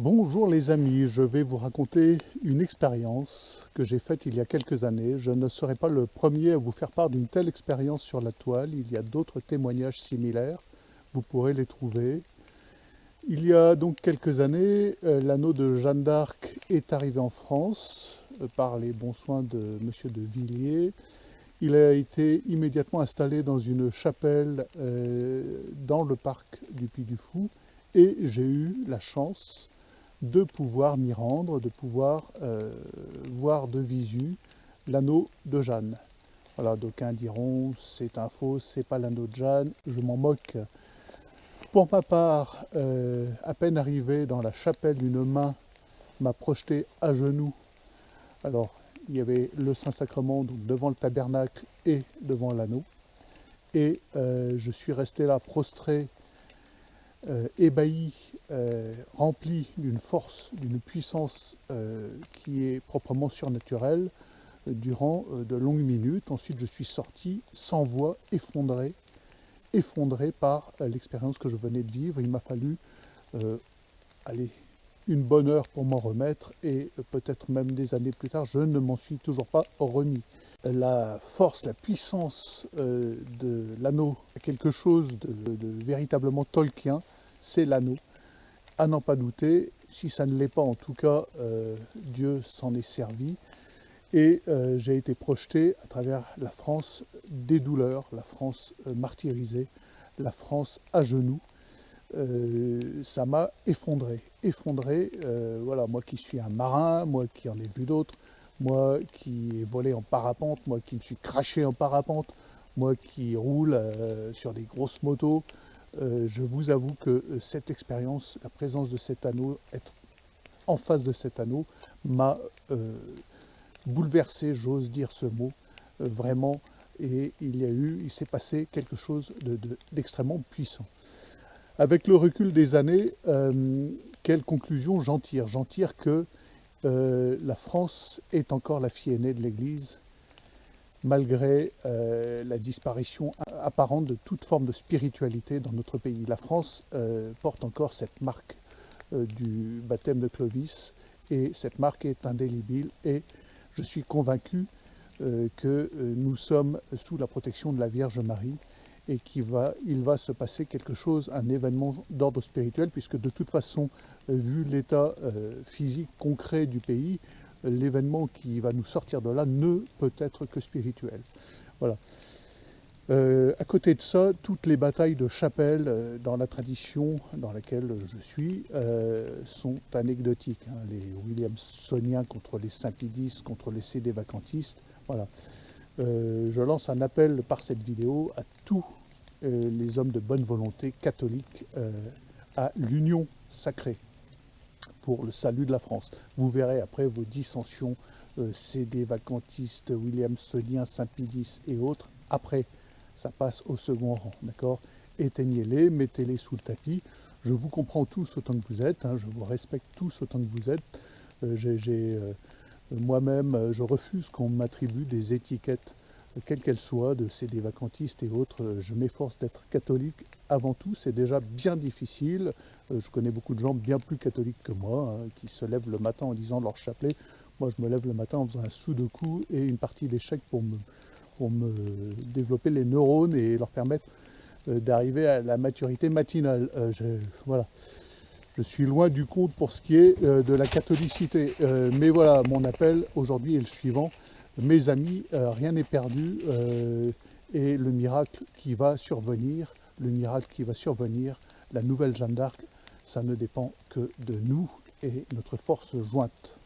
Bonjour les amis, je vais vous raconter une expérience que j'ai faite il y a quelques années. Je ne serai pas le premier à vous faire part d'une telle expérience sur la toile. Il y a d'autres témoignages similaires, vous pourrez les trouver. Il y a donc quelques années, l'anneau de Jeanne d'Arc est arrivé en France par les bons soins de Monsieur de Villiers. Il a été immédiatement installé dans une chapelle dans le parc du Puy du Fou et j'ai eu la chance de pouvoir m'y rendre, de pouvoir voir de visu l'anneau de Jeanne. Voilà, d'aucuns diront c'est un faux, c'est pas l'anneau de Jeanne, je m'en moque. Pour ma part, à peine arrivé dans la chapelle, une main m'a projeté à genoux. Alors, il y avait le Saint-Sacrement donc devant le tabernacle et devant l'anneau. Et je suis resté là prostré, ébahi, rempli d'une force, d'une puissance qui est proprement surnaturelle durant de longues minutes. Ensuite, je suis sorti sans voix, effondré par l'expérience que je venais de vivre. Il m'a fallu une bonne heure pour m'en remettre et peut-être même des années plus tard, je ne m'en suis toujours pas remis. La force, la puissance de l'anneau, quelque chose de véritablement tolkien, c'est l'anneau. À n'en pas douter, si ça ne l'est pas en tout cas, Dieu s'en est servi. Et j'ai été projeté à travers la France des douleurs, la France martyrisée, la France à genoux. Ça m'a effondré. Voilà, moi qui suis un marin, moi qui en ai vu d'autres, moi qui ai volé en parapente, moi qui me suis craché en parapente, moi qui roule sur des grosses motos, je vous avoue que cette expérience, la présence de cet anneau, être en face de cet anneau, m'a bouleversé, j'ose dire ce mot, vraiment, et il s'est passé quelque chose d'extrêmement puissant. Avec le recul des années, quelle conclusion j'en tire? J'en tire que la France est encore la fille aînée de l'Église, malgré la disparition apparente de toute forme de spiritualité dans notre pays. La France porte encore cette marque du baptême de Clovis, et cette marque est indélébile, et je suis convaincu que nous sommes sous la protection de la Vierge Marie, et qu'il va se passer quelque chose, un événement d'ordre spirituel, puisque de toute façon, vu l'état physique concret du pays, l'événement qui va nous sortir de là ne peut être que spirituel. Voilà. À côté de ça, toutes les batailles de chapelle dans la tradition dans laquelle je suis sont anecdotiques. Hein. Les Williamsoniens contre les Saint-Pédis, contre les Sédévacantistes. Voilà. Je lance un appel par cette vidéo à tous les hommes de bonne volonté catholiques à l'union sacrée pour le salut de la France. Vous verrez après vos dissensions Sédévacantistes, Williamsoniens, Saint-Pédis et autres. Après, ça passe au second rang, d'accord? Éteignez-les, mettez-les sous le tapis. Je vous comprends tous autant que vous êtes, hein, je vous respecte tous autant que vous êtes. Moi-même, je refuse qu'on m'attribue des étiquettes, quelles qu'elles soient, de sédévacantistes et autres. Je m'efforce d'être catholique avant tout, c'est déjà bien difficile. Je connais beaucoup de gens bien plus catholiques que moi, hein, qui se lèvent le matin en disant leur chapelet. Moi, je me lève le matin en faisant un sudoku et une partie d'échecs pour me développer les neurones et leur permettre d'arriver à la maturité matinale. Voilà. Je suis loin du compte pour ce qui est de la catholicité. Mais voilà, mon appel aujourd'hui est le suivant. Mes amis, rien n'est perdu. Et le miracle qui va survenir, la nouvelle Jeanne d'Arc, ça ne dépend que de nous et notre force jointe.